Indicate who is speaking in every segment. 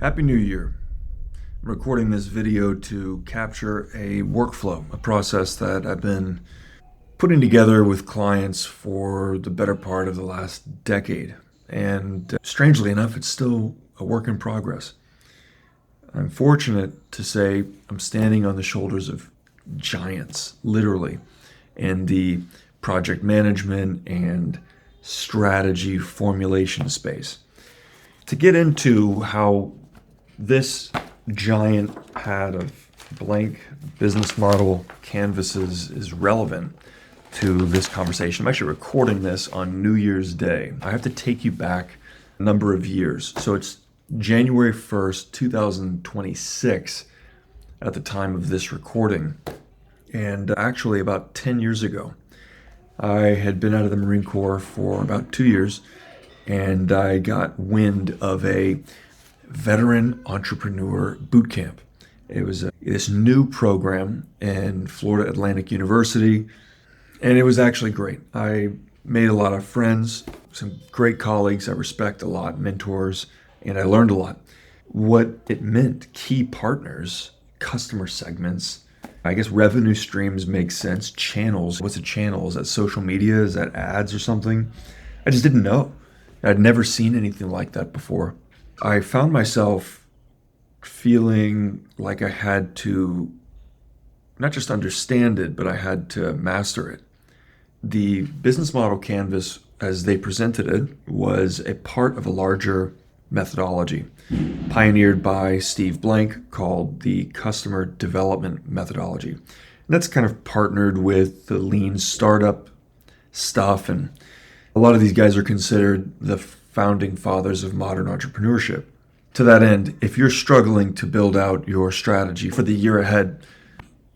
Speaker 1: Happy New Year. I'm recording this video to capture a workflow, a process that I've been putting together with clients for the better part of the last decade. And strangely enough, it's still a work in progress. I'm fortunate to say I'm standing on the shoulders of giants, literally, in the project management and strategy formulation space. To get into how this giant pad of blank business model canvases is relevant to this conversation, I'm actually recording this on New Year's Day. I have to take you back a number of years. So it's January 1st, 2026 at the time of this recording. And actually about 10 years ago, I had been out of the Marine Corps for about 2 years, and I got wind of a veteran entrepreneur boot camp. It was this new program in Florida Atlantic University, and it was actually great. I made a lot of friends, some great colleagues I respect a lot, mentors, and I learned a lot. What it meant, key partners, customer segments, I guess revenue streams make sense, channels. What's a channel? Is that social media? Is that ads or something? I just didn't know. I'd never seen anything like that before. I found myself feeling like I had to not just understand it, but I had to master it. The business model canvas, as they presented it, was a part of a larger methodology pioneered by Steve Blank called the customer development methodology. And that's kind of partnered with the lean startup stuff. And a lot of these guys are considered the founding fathers of modern entrepreneurship. To that end, if you're struggling to build out your strategy for the year ahead,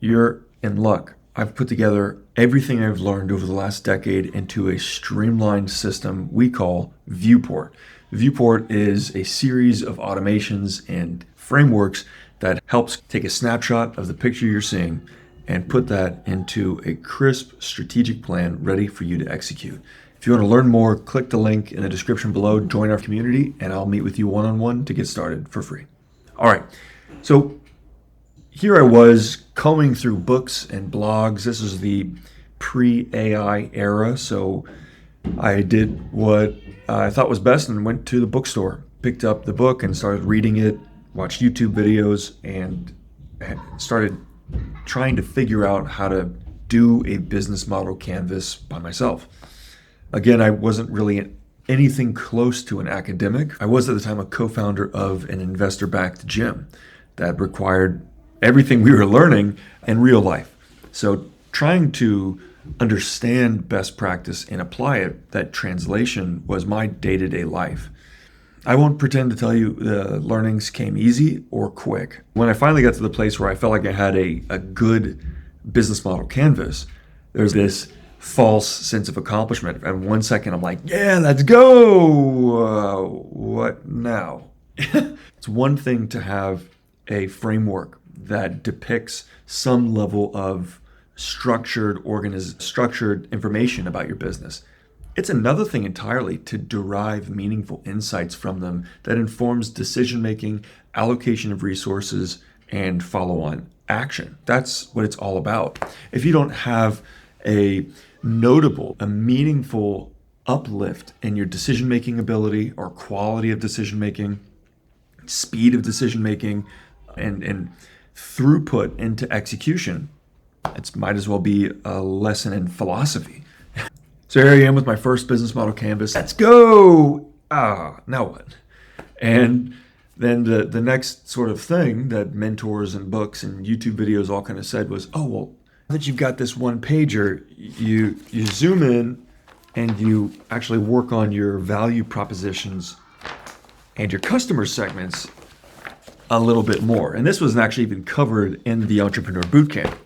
Speaker 1: you're in luck. I've put together everything I've learned over the last decade into a streamlined system we call Viewport. Viewport is a series of automations and frameworks that helps take a snapshot of the picture you're seeing and put that into a crisp strategic plan ready for you to execute. If you want to learn more, click the link in the description below, join our community, and I'll meet with you one-on-one to get started for free. All right, so here I was combing through books and blogs. This is the pre-AI era, so I did what I thought was best and went to the bookstore, picked up the book and started reading it, watched YouTube videos, and started trying to figure out how to do a business model canvas by myself. Again, I wasn't really anything close to an academic. I was at the time a co-founder of an investor-backed gym that required everything we were learning in real life. So trying to understand best practice and apply it, that translation was my day-to-day life. I won't pretend to tell you the learnings came easy or quick. When I finally got to the place where I felt like I had a good business model canvas, there's this false sense of accomplishment. And 1 second I'm like, yeah, let's go. What now? It's one thing to have a framework that depicts some level of structured information about your business. It's another thing entirely to derive meaningful insights from them that informs decision-making, allocation of resources, and follow-on action. That's what it's all about. If you don't have a meaningful uplift in your decision-making ability or quality of decision-making, speed of decision-making, and throughput into execution, it might as well be a lesson in philosophy. So here I am with my first business model canvas. Let's go! Now what? And then the next sort of thing that mentors and books and YouTube videos all kind of said was, oh, well, now that you've got this one pager, you zoom in and you actually work on your value propositions and your customer segments a little bit more. And this was actually even covered in the Entrepreneur Bootcamp.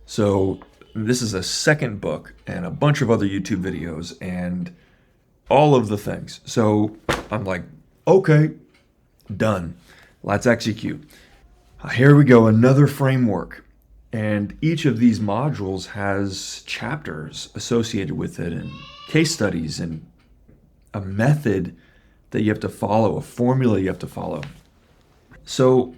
Speaker 1: So this is a second book and a bunch of other YouTube videos and all of the things. So I'm like, okay, done. Let's execute. Here we go, another framework. And each of these modules has chapters associated with it and case studies and a method that you have to follow, a formula you have to follow. So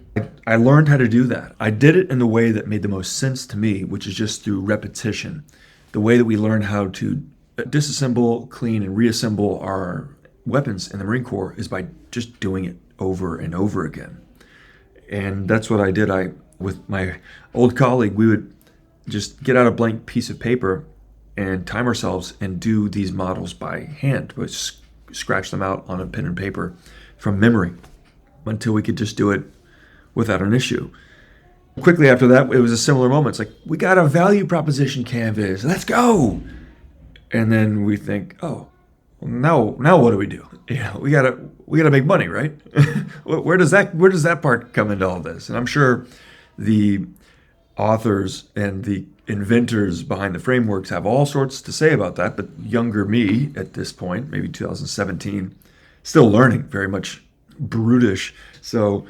Speaker 1: I learned how to do that. I did it in the way that made the most sense to me, which is just through repetition. The way that we learn how to disassemble, clean, and reassemble our weapons in the Marine Corps is by just doing it over and over again. And that's what I did. With my old colleague, we would just get out a blank piece of paper and time ourselves and do these models by hand. We scratch them out on a pen and paper from memory until we could just do it without an issue. Quickly after that, it was a similar moment. It's like, we got a value proposition canvas. Let's go. And then we think, oh, well, now what do we do? We gotta make money, right? Where does that part come into all this? And I'm sure the authors and the inventors behind the frameworks have all sorts to say about that, but younger me at this point, maybe 2017, still learning, very much brutish. So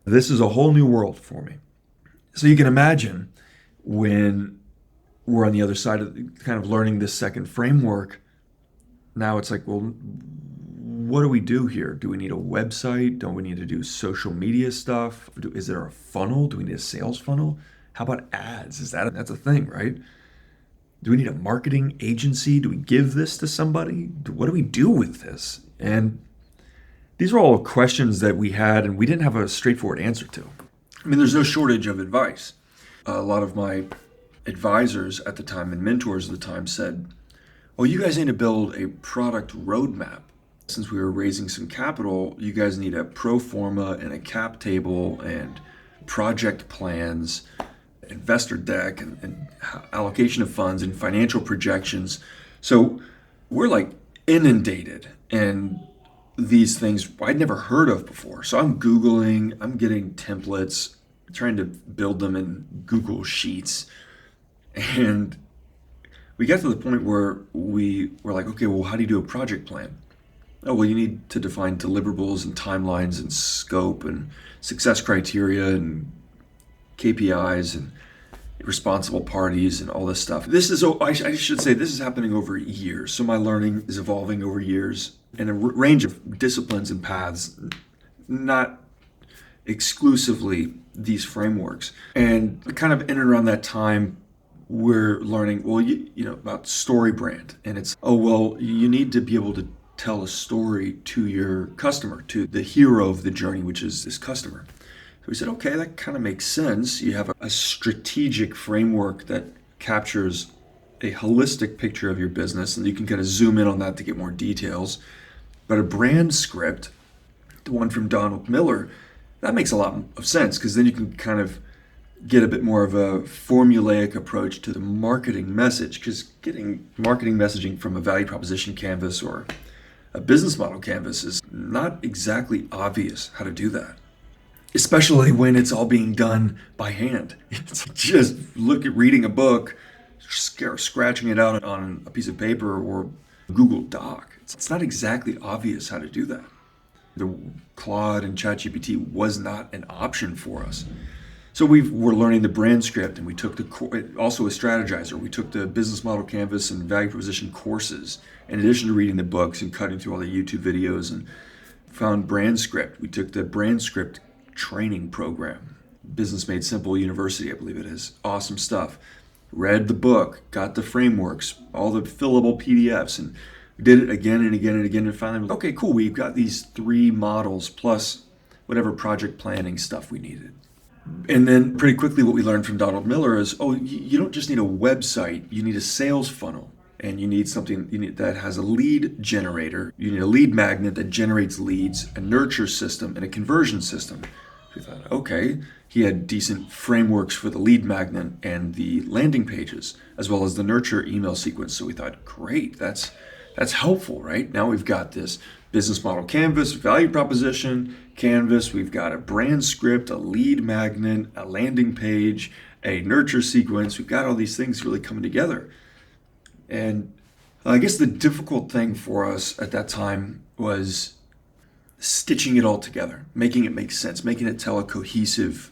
Speaker 1: this is a whole new world for me. So you can imagine when we're on the other side of kind of learning this second framework, now it's like, well, what do we do here? Do we need a website? Don't we need to do social media stuff? Is there a funnel? Do we need a sales funnel? How about ads? That's a thing, right? Do we need a marketing agency? Do we give this to somebody? What do we do with this? And these are all questions that we had and we didn't have a straightforward answer to. I mean, there's no shortage of advice. A lot of my advisors at the time and mentors at the time said, well, you guys need to build a product roadmap. Since we were raising some capital, you guys need a pro forma and a cap table and project plans, investor deck and allocation of funds and financial projections. So we're like inundated and these things I'd never heard of before. So I'm Googling, I'm getting templates, trying to build them in Google Sheets. And we got to the point where we were like, okay, well, how do you do a project plan? Oh, well, you need to define deliverables and timelines and scope and success criteria and KPIs and responsible parties and all this stuff. I should say, this is happening over years. So my learning is evolving over years in a range of disciplines and paths, not exclusively these frameworks. And kind of in and around that time, we're learning, well, about story brand. And it's, oh, well, you need to be able to tell a story to your customer, to the hero of the journey, which is this customer. So we said, okay, that kind of makes sense. You have a strategic framework that captures a holistic picture of your business, and you can kind of zoom in on that to get more details. But a brand script, the one from Donald Miller, that makes a lot of sense because then you can kind of get a bit more of a formulaic approach to the marketing message, because getting marketing messaging from a value proposition canvas or a business model canvas is not exactly obvious how to do that, especially when it's all being done by hand. It's just reading a book, scratching it out on a piece of paper or Google Doc. It's not exactly obvious how to do that. The Claude and ChatGPT was not an option for us. So we're learning the brand script, and we took also a strategizer. We took the business model canvas and value proposition courses, in addition to reading the books and cutting through all the YouTube videos, and found brand script. We took the brand script training program, Business Made Simple University, I believe it is. Awesome stuff. Read the book, got the frameworks, all the fillable PDFs, and did it again and again and again, and finally, okay, cool, we've got these 3 models plus whatever project planning stuff we needed. And then pretty quickly what we learned from Donald Miller is, you don't just need a website, you need a sales funnel. And you need something that has a lead generator. You need a lead magnet that generates leads, a nurture system, and a conversion system. We thought, okay, he had decent frameworks for the lead magnet and the landing pages, as well as the nurture email sequence. So we thought, great, that's helpful, right? Now we've got this business model canvas, value proposition canvas. We've got a brand script, a lead magnet, a landing page, a nurture sequence. We've got all these things really coming together. And I guess the difficult thing for us at that time was stitching it all together, making it make sense, making it tell a cohesive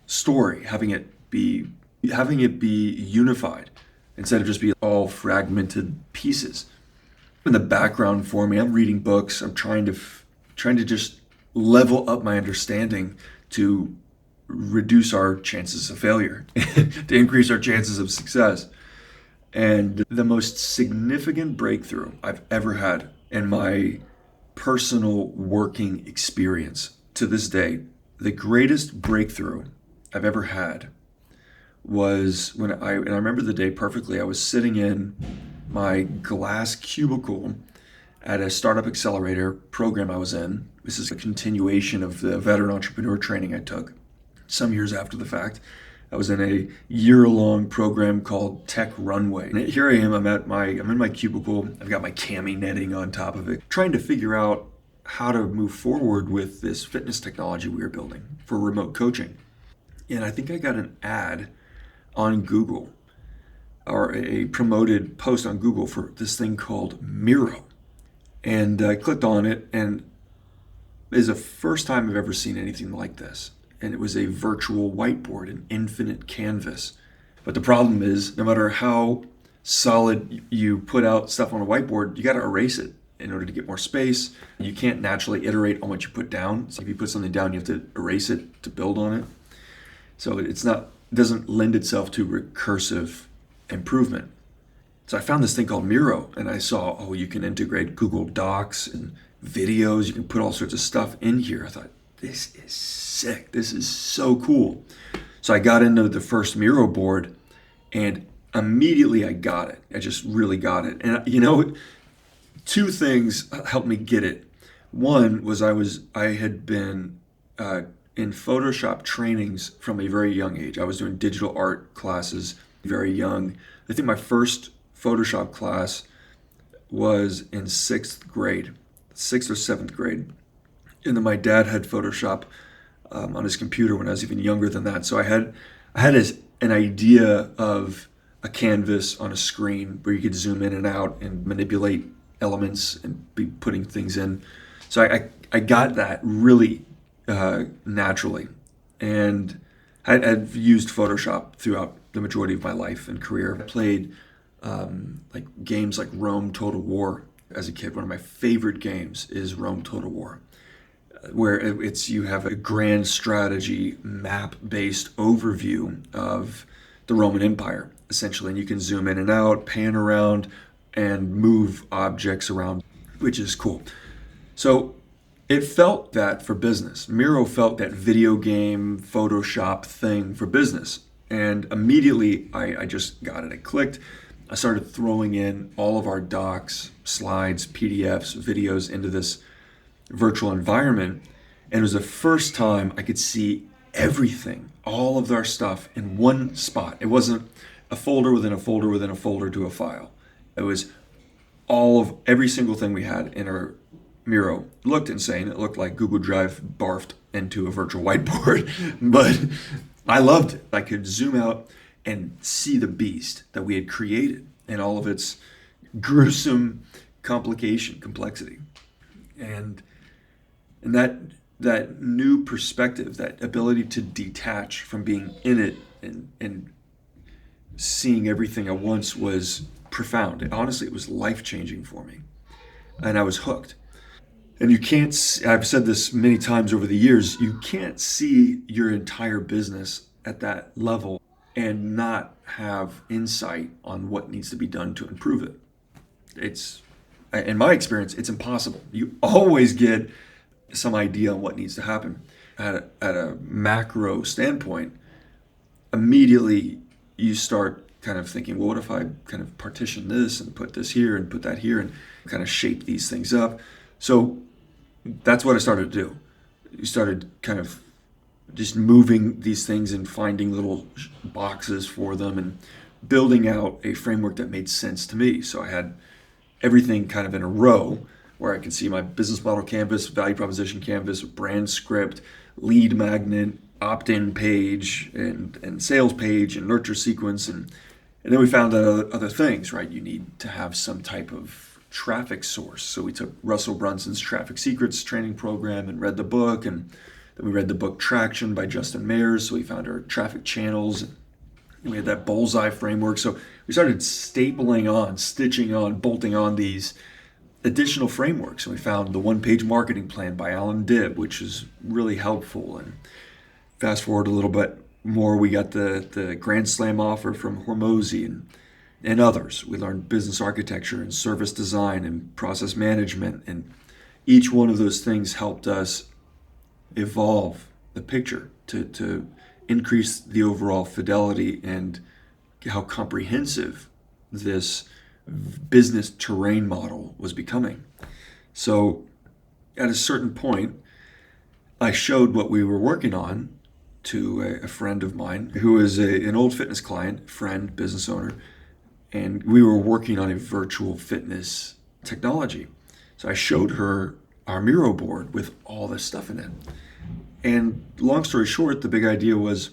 Speaker 1: story, having it be unified instead of just be all fragmented pieces. In the background for me, I'm reading books. I'm trying to just level up my understanding to reduce our chances of failure, to increase our chances of success. And the most significant breakthrough I've ever had in my personal working experience to this day, the greatest breakthrough I've ever had was and I remember the day perfectly. I was sitting in my glass cubicle at a startup accelerator program I was in. This is a continuation of the veteran entrepreneur training I took some years after the fact. I was in a year-long program called Tech Runway. And here I am, I'm in my cubicle, I've got my cami netting on top of it, trying to figure out how to move forward with this fitness technology we were building for remote coaching. And I think I got an ad on Google, or a promoted post on Google for this thing called Miro. And I clicked on it, and it is the first time I've ever seen anything like this. And it was a virtual whiteboard, an infinite canvas. But the problem is, no matter how solid you put out stuff on a whiteboard, you got to erase it in order to get more space. You can't naturally iterate on what you put down. So if you put something down, you have to erase it to build on it. So it doesn't lend itself to recursive improvement. So I found this thing called Miro, and I saw, you can integrate Google Docs and videos. You can put all sorts of stuff in here. I thought, this is sick. This is so cool. So I got into the first Miro board, and immediately I got it. I just really got it. And two things helped me get it. One was I had been in Photoshop trainings from a very young age. I was doing digital art classes very young. I think my first Photoshop class was in 6th grade, 6th or 7th grade. And then my dad had Photoshop on his computer when I was even younger than that. So I had an idea of a canvas on a screen where you could zoom in and out and manipulate elements and be putting things in. So I got that really naturally. And I've used Photoshop throughout the majority of my life and career. I played like games like Rome Total War as a kid. One of my favorite games is Rome Total War, where you have a grand strategy map-based overview of the Roman Empire, essentially. And you can zoom in and out, pan around, and move objects around, which is cool. So it felt that for business. Miro felt that video game Photoshop thing for business. And immediately I just got it. It clicked. I started throwing in all of our docs, slides, PDFs, videos into this virtual environment. And it was the first time I could see everything, all of our stuff in one spot. It wasn't a folder within a folder within a folder to a file. It was all of every single thing we had in our Miro. It looked insane. It looked like Google Drive barfed into a virtual whiteboard, but I loved it. I could zoom out and see the beast that we had created and all of its gruesome complexity. And that new perspective, that ability to detach from being in it and seeing everything at once was profound. And honestly, it was life-changing for me. And I was hooked. And I've said this many times over the years, you can't see your entire business at that level and not have insight on what needs to be done to improve it. In my experience, it's impossible. You always get some idea on what needs to happen. At a macro standpoint, immediately you start kind of thinking, well, what if I kind of partition this and put this here and put that here and kind of shape these things up? So that's what I started to do. You started kind of just moving these things and finding little boxes for them and building out a framework that made sense to me. So I had everything kind of in a row where I could see my business model canvas, value proposition canvas, brand script, lead magnet, opt-in page, and sales page, and nurture sequence. And then we found out other things, right? You need to have some type of traffic source. So we took Russell Brunson's Traffic Secrets training program and read the book. And then we read the book Traction by Justin Mayers. So we found our traffic channels. And we had that bullseye framework. So we started stitching on, bolting on these additional frameworks. And we found the one-page marketing plan by Alan Dibb, which is really helpful. And fast forward a little bit more, we got the Grand Slam offer from Hormozy and others. We learned business architecture and service design and process management. And each one of those things helped us evolve the picture to increase the overall fidelity and how comprehensive this business terrain model was becoming. So at a certain point, I showed what we were working on to a friend of mine who is an old fitness client, friend, business owner, and we were working on a virtual fitness technology. So I showed her our Miro board with all this stuff in it. And long story short, the big idea was,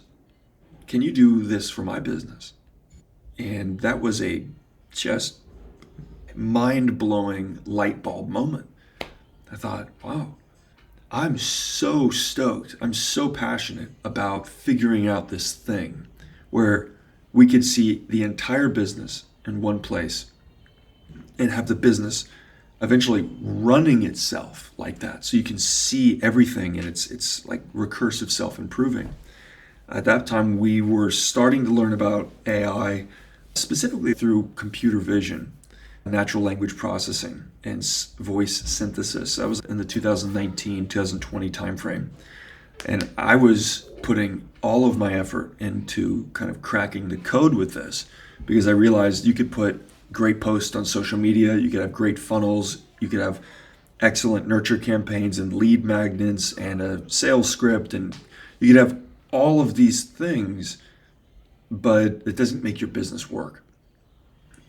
Speaker 1: can you do this for my business? And that was a just mind-blowing light bulb moment. I thought, wow, I'm so stoked. I'm so passionate about figuring out this thing where we could see the entire business in one place and have the business eventually running itself like that. So you can see everything, and it's like recursive self-improving. At that time, we were starting to learn about AI, specifically through computer vision, natural language processing, and voice synthesis. That was in the 2019, 2020 timeframe. And I was putting all of my effort into kind of cracking the code with this, because I realized you could put great posts on social media, you could have great funnels, you could have excellent nurture campaigns and lead magnets and a sales script, and you could have all of these things, but it doesn't make your business work.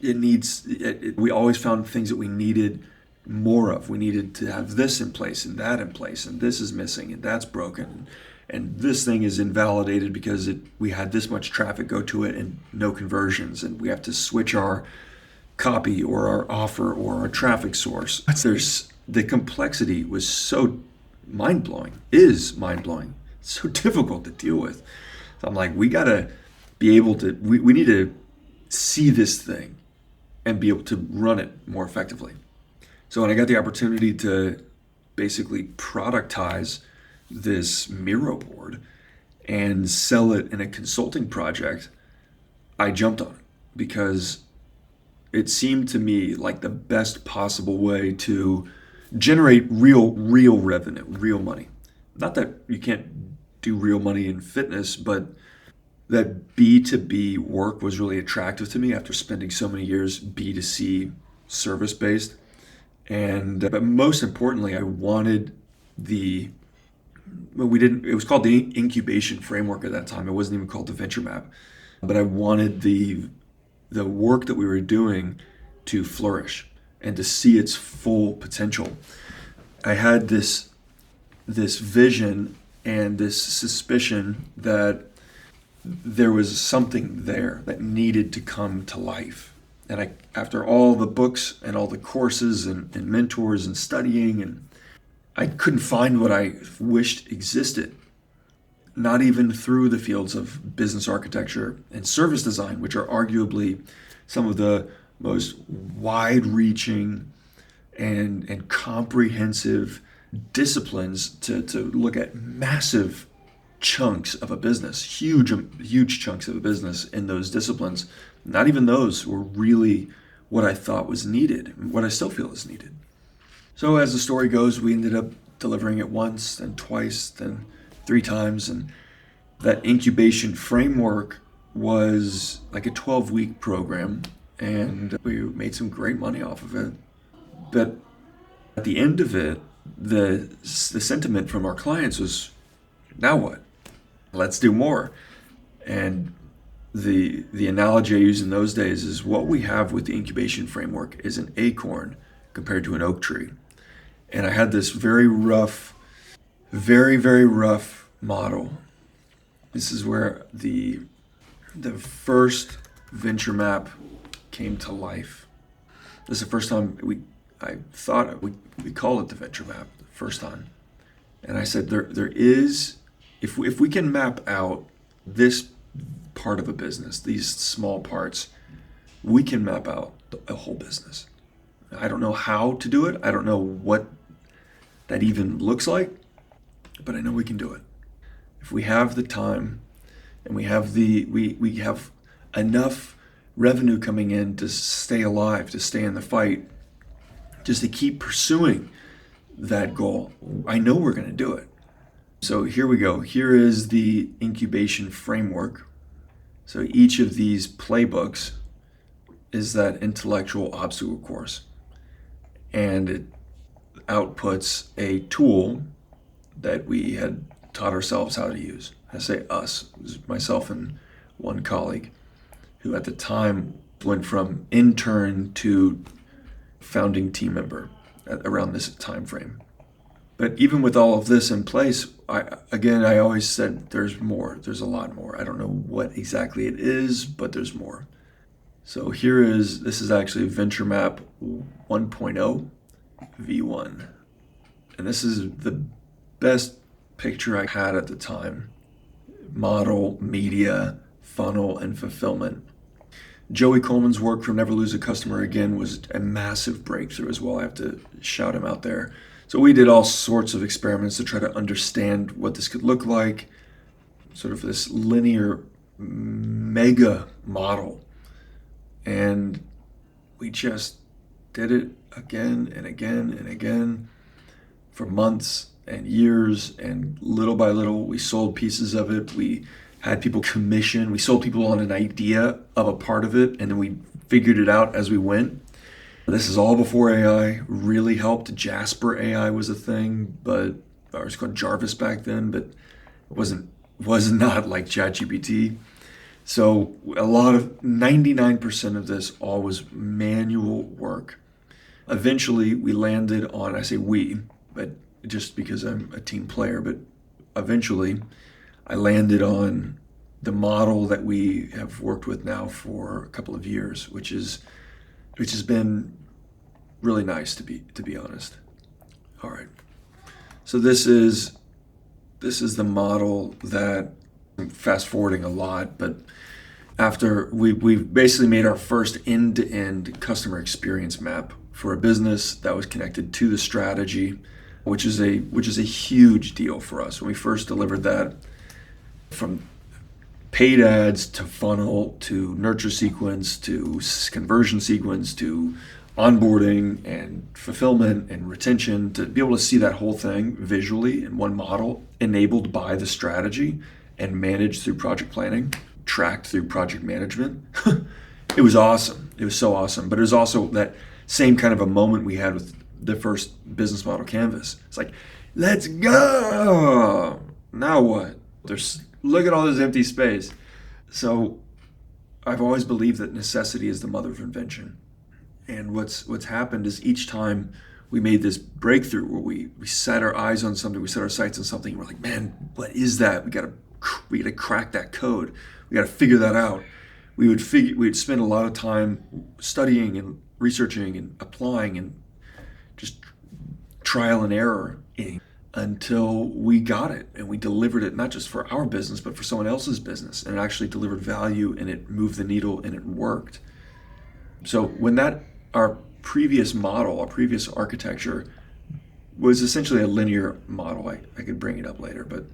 Speaker 1: We always found things that we needed more of. We needed to have this in place and that in place, and this is missing and that's broken, and this thing is invalidated because we had this much traffic go to it and no conversions, and we have to switch our copy or our offer or our traffic source. The complexity was so mind-blowing, is mind-blowing, so difficult to deal with. So I'm like, we gotta be able to, we need to see this thing and be able to run it more effectively. So when I got the opportunity to basically productize this Miro board and sell it in a consulting project, I jumped on it because it seemed to me like the best possible way to generate real revenue, real money. Not that you can't do real money in fitness, but that B2B work was really attractive to me after spending so many years B2C service-based. But most importantly, I wanted it was called the incubation framework at that time. It wasn't even called the venture map. But I wanted the work that we were doing to flourish and to see its full potential. I had this vision and this suspicion that there was something there that needed to come to life. And after all the books and all the courses and mentors and studying, and I couldn't find what I wished existed. Not even through the fields of business architecture and service design, which are arguably some of the most wide-reaching and comprehensive disciplines to look at massive chunks of a business, huge chunks of a business in those disciplines. Not even those were really what I thought was needed, what I still feel is needed. So as the story goes, we ended up delivering it once, then twice, then 3 times, and that incubation framework was like a 12-week program, and we made some great money off of it. But at the end of it, the sentiment from our clients was, now what? Let's do more. And the analogy I used in those days is what we have with the incubation framework is an acorn compared to an oak tree. And I had this very rough model. This is where the first venture map came to life. This is the first time I thought we call it the venture map, the first time. And I said there is, if we can map out this part of a business, these small parts, we can map out a whole business. I don't know how to do it. I don't know what that even looks like, but I know we can do it. If we have the time and we have we have enough revenue coming in to stay alive, to stay in the fight, just to keep pursuing that goal, I know we're going to do it. So here we go. Here is the incubation framework. So each of these playbooks is that intellectual obstacle course, and it outputs a tool that we had taught ourselves how to use. I say us, it was myself and one colleague who at the time went from intern to founding team member around this time frame. But even with all of this in place, I always said there's more, there's a lot more. I don't know what exactly it is, but there's more. So this is actually Venture Map 1.0 V1. And this is the best picture I had at the time. Model, media, funnel, and fulfillment. Joey Coleman's work from Never Lose a Customer Again was a massive breakthrough as well. I have to shout him out there. So we did all sorts of experiments to try to understand what this could look like, sort of this linear mega model. And we just did it again and again and again for months and years, and little by little we sold pieces of it. We had people commission, we sold people on an idea of a part of it, and then we figured it out as we went. This is all before AI really helped. Jasper AI was a thing, but it was called Jarvis back then, but it was not like ChatGPT. So 99% of this all was manual work. Eventually we landed on, I say we, but just because I'm a team player, but eventually I landed on the model that we have worked with now for a couple of years, which has been really nice to be honest. All right. So this is the model that I'm fast forwarding a lot, but after we've basically made our first end-to-end customer experience map for a business that was connected to the strategy, which is a huge deal for us. When we first delivered that, from paid ads to funnel to nurture sequence to conversion sequence to onboarding and fulfillment and retention, to be able to see that whole thing visually in one model, enabled by the strategy and managed through project planning, tracked through project management. It was awesome. It was so awesome. But it was also that same kind of a moment we had with the first business model canvas. It's like, let's go. Now what? Look at all this empty space. So I've always believed that necessity is the mother of invention. And what's happened is each time we made this breakthrough where we set our eyes on something, we set our sights on something, and we're like, man, what is that? We gotta crack that code. We gotta figure that out. We'd spend a lot of time studying and researching and applying and just trial and error until we got it and we delivered it, not just for our business, but for someone else's business. And it actually delivered value and it moved the needle and it worked. So when our previous model, our previous architecture was essentially a linear model. I could bring it up later, but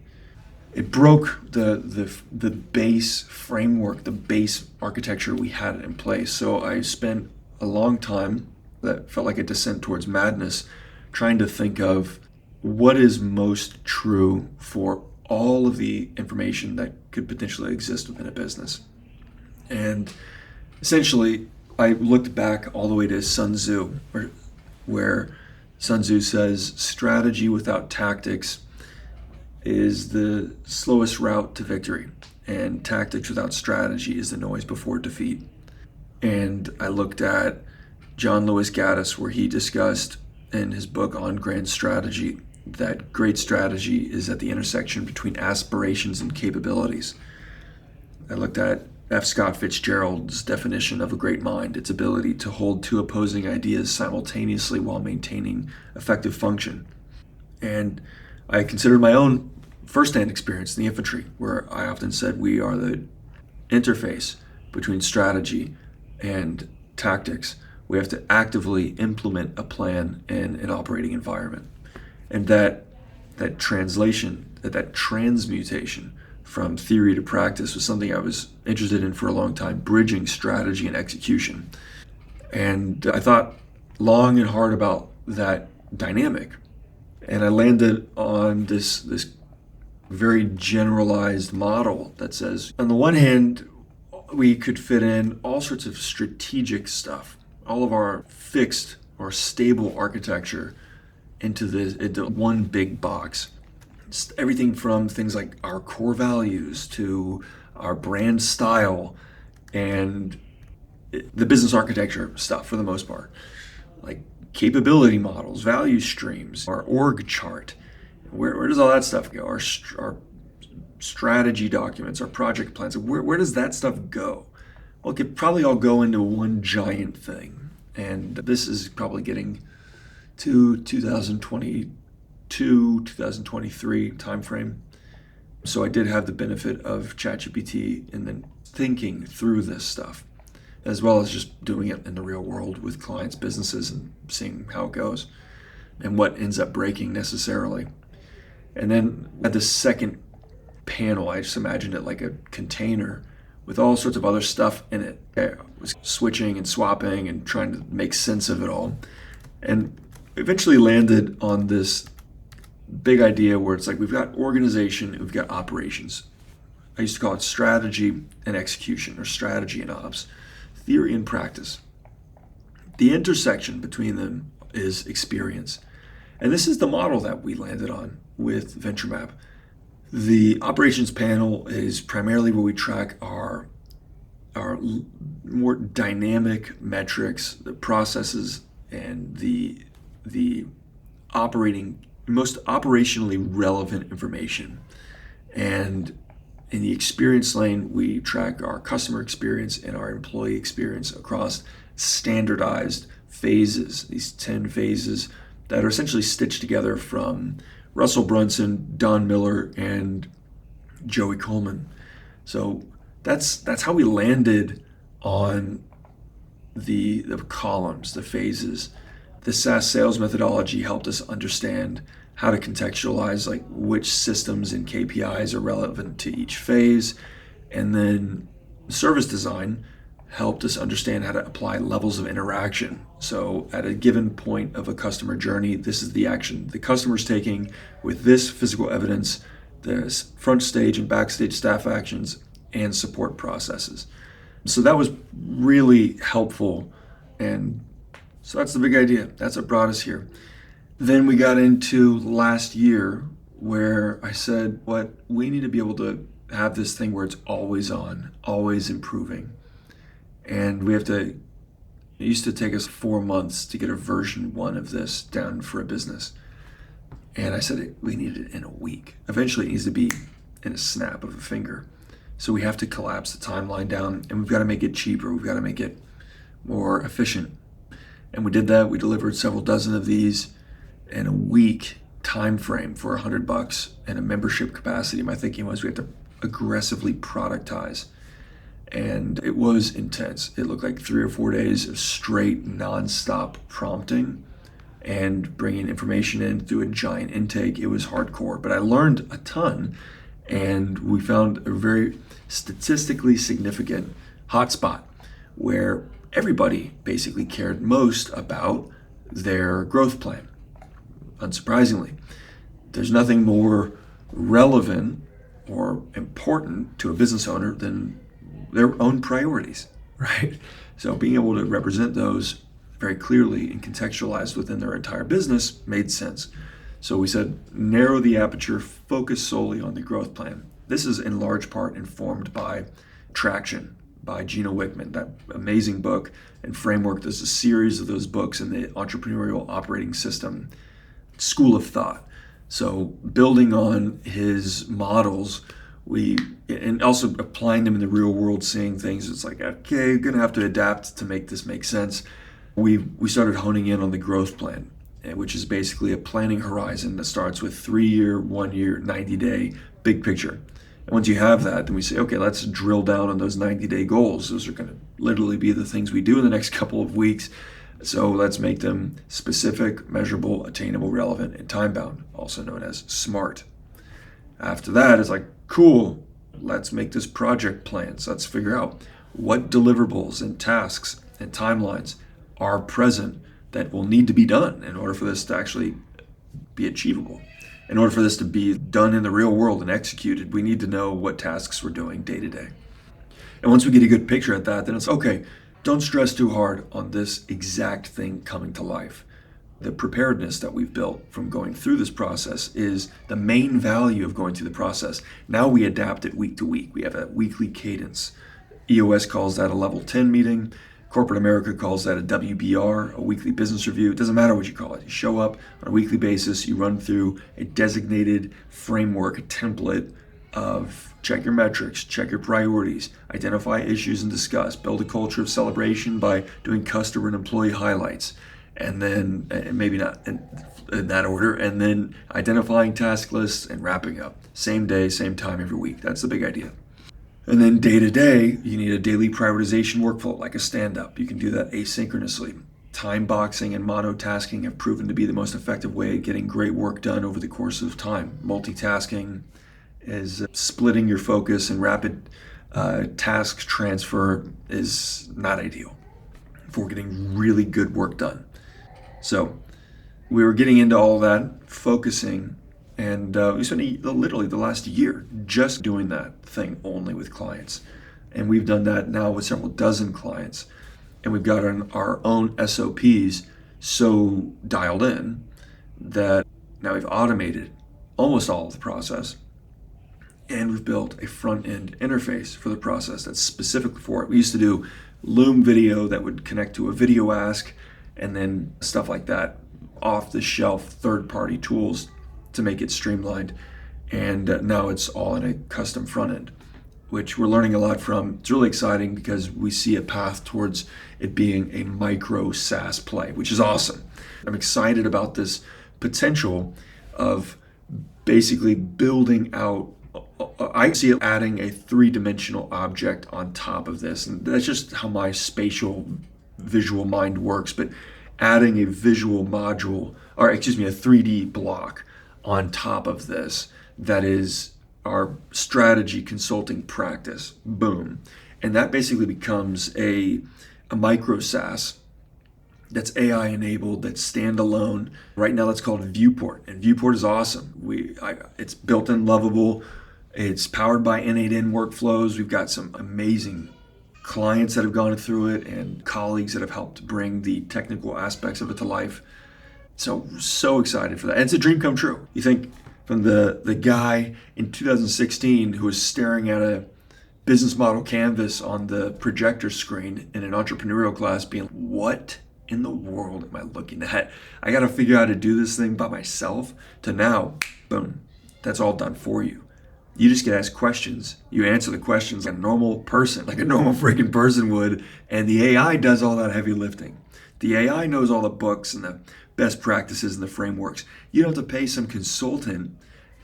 Speaker 1: it broke the base framework, the base architecture we had in place. So I spent a long time that felt like a descent towards madness, trying to think of what is most true for all of the information that could potentially exist within a business. And essentially, I looked back all the way to Sun Tzu, where Sun Tzu says, strategy without tactics is the slowest route to victory, and tactics without strategy is the noise before defeat. And I looked at John Lewis Gaddis, where he discussed in his book On Grand Strategy that great strategy is at the intersection between aspirations and capabilities. I looked at F. Scott Fitzgerald's definition of a great mind, its ability to hold two opposing ideas simultaneously while maintaining effective function. And I considered my own firsthand experience in the infantry, where I often said we are the interface between strategy and tactics, We have to actively implement a plan in an operating environment. And that translation, that transmutation from theory to practice was something I was interested in for a long time, bridging strategy and execution. And I thought long and hard about that dynamic. And I landed on this very generalized model that says, on the one hand, we could fit in all sorts of strategic stuff, all of our fixed or stable architecture into one big box. It's everything from things like our core values to our brand style and the business architecture stuff for the most part, like capability models, value streams, our org chart. Where does all that stuff go? Our strategy documents, our project plans, where does that stuff go? Well, it could probably all go into one giant thing. And this is probably getting to 2022, 2023 timeframe. So I did have the benefit of ChatGPT and then thinking through this stuff, as well as just doing it in the real world with clients' businesses and seeing how it goes and what ends up breaking necessarily. And then at the second panel, I just imagined it like a container with all sorts of other stuff in it. I was switching and swapping and trying to make sense of it all. And eventually landed on this big idea where it's like we've got organization, we've got operations. I used to call it strategy and execution, or strategy and ops, theory and practice. The intersection between them is experience. And this is the model that we landed on with VentureMap. The operations panel is primarily where we track our more dynamic metrics, the processes, and the most operationally relevant information. And in the experience lane, we track our customer experience and our employee experience across standardized phases, these 10 phases that are essentially stitched together from Russell Brunson, Don Miller, and Joey Coleman. So that's how we landed on the columns, the phases. The SaaS sales methodology helped us understand how to contextualize like which systems and KPIs are relevant to each phase. And then service design helped us understand how to apply levels of interaction. So at a given point of a customer journey, this is the action the customer's taking with this physical evidence, there's front stage and backstage staff actions, and support processes. So that was really helpful. And so that's the big idea. That's what brought us here. Then we got into last year where I said, we need to be able to have this thing where it's always on, always improving. And it used to take us 4 months to get a version 1 of this down for a business. And I said, we need it in a week. Eventually it needs to be in a snap of a finger. So we have to collapse the timeline down, and we've got to make it cheaper. We've got to make it more efficient. And we did that. We delivered several dozen of these in a week time frame for $100 and a membership capacity. My thinking was we have to aggressively productize. And it was intense. It looked like 3 or 4 days of straight nonstop prompting and bringing information in through a giant intake. It was hardcore, but I learned a ton, and we found a very statistically significant hotspot where everybody basically cared most about their growth plan. Unsurprisingly, there's nothing more relevant or important to a business owner than their own priorities, right? So being able to represent those very clearly and contextualized within their entire business made sense. So we said, narrow the aperture, focus solely on the growth plan. This is in large part informed by Traction by Gino Wickman, that amazing book and framework. There's a series of those books in the Entrepreneurial Operating System school of thought. So building on his models, and also applying them in the real world, seeing things, it's like, okay, you're gonna have to adapt to make this make sense. We started honing in on the growth plan, which is basically a planning horizon that starts with 3-year, 1 year, 90-day big picture. And once you have that, then we say, okay, let's drill down on those 90-day goals. Those are going to literally be the things we do in the next couple of weeks. So let's make them specific, measurable, attainable, relevant, and time-bound, also known as SMART. After that, it's like, cool, let's make this project plan. So let's figure out what deliverables and tasks and timelines are present that will need to be done in order for this to actually be achievable. In order for this to be done in the real world and executed, we need to know what tasks we're doing day to day. And once we get a good picture at that, then it's okay, don't stress too hard on this exact thing coming to life. The preparedness that we've built from going through this process is the main value of going through the process. Now we adapt it week to week. We have a weekly cadence. EOS calls that a level 10 meeting. Corporate America calls that a WBR, a weekly business review. It doesn't matter what you call it. You show up on a weekly basis, you run through a designated framework, a template of check your metrics, check your priorities, identify issues and discuss, build a culture of celebration by doing customer and employee highlights, and then maybe not in that order, and then identifying task lists and wrapping up. Same day, same time every week. That's the big idea. And then day to day, you need a daily prioritization workflow like a stand-up. You can do that asynchronously. Time boxing and monotasking have proven to be the most effective way of getting great work done over the course of time. Multitasking is splitting your focus, and rapid task transfer is not ideal for getting really good work done. So we were getting into all that, focusing, and we spent literally the last year just doing that thing only with clients. And we've done that now with several dozen clients. And we've got our own SOPs so dialed in that now we've automated almost all of the process. And we've built a front-end interface for the process that's specifically for it. We used to do Loom video that would connect to a video ask, and then stuff like that, off-the-shelf third-party tools to make it streamlined. And now it's all in a custom front end, which we're learning a lot from. It's really exciting because we see a path towards it being a micro SaaS play, which is awesome. I'm excited about this potential of basically building out. I see it adding a three-dimensional object on top of this, and that's just how my spatial visual mind works, but adding a visual module, or excuse me, a 3D block on top of this, that is our strategy consulting practice. Boom. And that basically becomes a micro SaaS that's AI enabled, that's standalone. Right now that's called Viewport, and Viewport is awesome. It's built-in, lovable. It's powered by N8N workflows. We've got some amazing clients that have gone through it and colleagues that have helped bring the technical aspects of it to life. So excited for that. And it's a dream come true. You think from the guy in 2016 who was staring at a business model canvas on the projector screen in an entrepreneurial class being, what in the world am I looking at? I got to figure out how to do this thing by myself, to now, boom, that's all done for you. You just get asked questions. You answer the questions like a normal person, like a normal freaking person would, and the AI does all that heavy lifting. The AI knows all the books and the best practices and the frameworks. You don't have to pay some consultant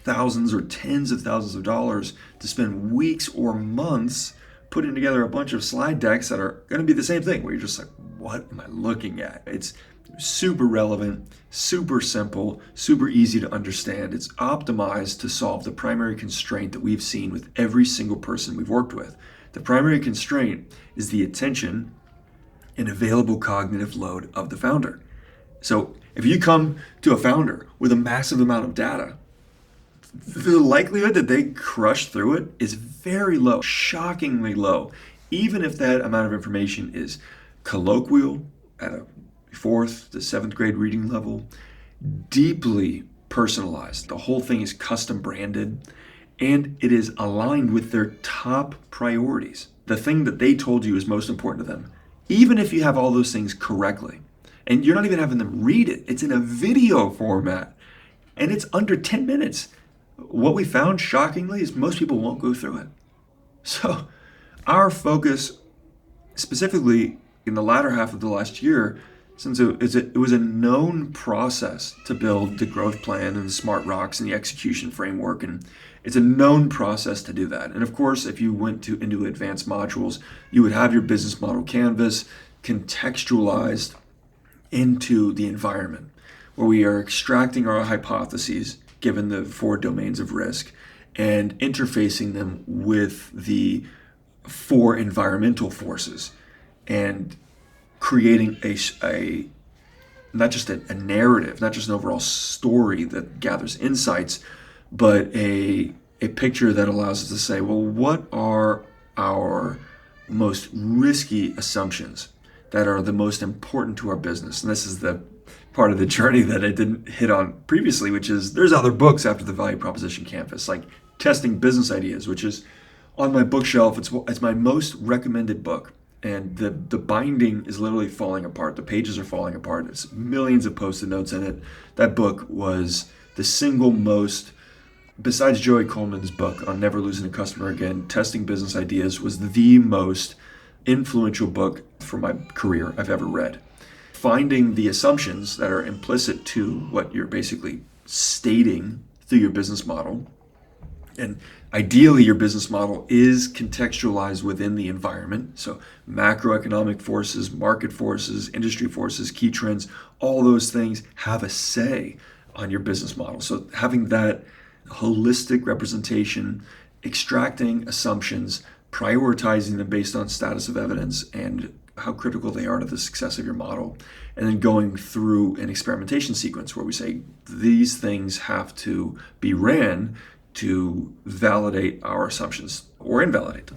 Speaker 1: thousands or tens of thousands of dollars to spend weeks or months putting together a bunch of slide decks that are going to be the same thing, where you're just like, what am I looking at? It's super relevant, super simple, super easy to understand. It's optimized to solve the primary constraint that we've seen with every single person we've worked with. The primary constraint is the attention and available cognitive load of the founder. So if you come to a founder with a massive amount of data, the likelihood that they crush through it is very low, shockingly low, even if that amount of information is colloquial at a 4th to 7th grade reading level, deeply personalized. The whole thing is custom branded, and it is aligned with their top priorities. The thing that they told you is most important to them, even if you have all those things correctly. And you're not even having them read it. It's in a video format, and it's under 10 minutes. What we found, shockingly, is most people won't go through it. So our focus, specifically in the latter half of the last year, since it was a known process to build the growth plan and the smart rocks and the execution framework, and it's a known process to do that. And of course, if you went into advanced modules, you would have your business model canvas contextualized into the environment, where we are extracting our hypotheses given the 4 domains of risk and interfacing them with the 4 environmental forces and creating a not just a narrative, not just an overall story that gathers insights, but a picture that allows us to say, well, what are our most risky assumptions that are the most important to our business? And this is the part of the journey that I didn't hit on previously, which is there's other books after the value proposition canvas, like Testing Business Ideas, which is on my bookshelf. It's my most recommended book. And the binding is literally falling apart. The pages are falling apart. There's millions of post-it notes in it. That book was the single most, besides Joey Coleman's book on Never Losing a Customer Again, Testing Business Ideas was the most influential book for my career I've ever read. Finding the assumptions that are implicit to what you're basically stating through your business model. And ideally, your business model is contextualized within the environment. So macroeconomic forces, market forces, industry forces, key trends, all those things have a say on your business model. So having that holistic representation, extracting assumptions, prioritizing them based on status of evidence and how critical they are to the success of your model, and then going through an experimentation sequence where we say these things have to be ran to validate our assumptions or invalidate them.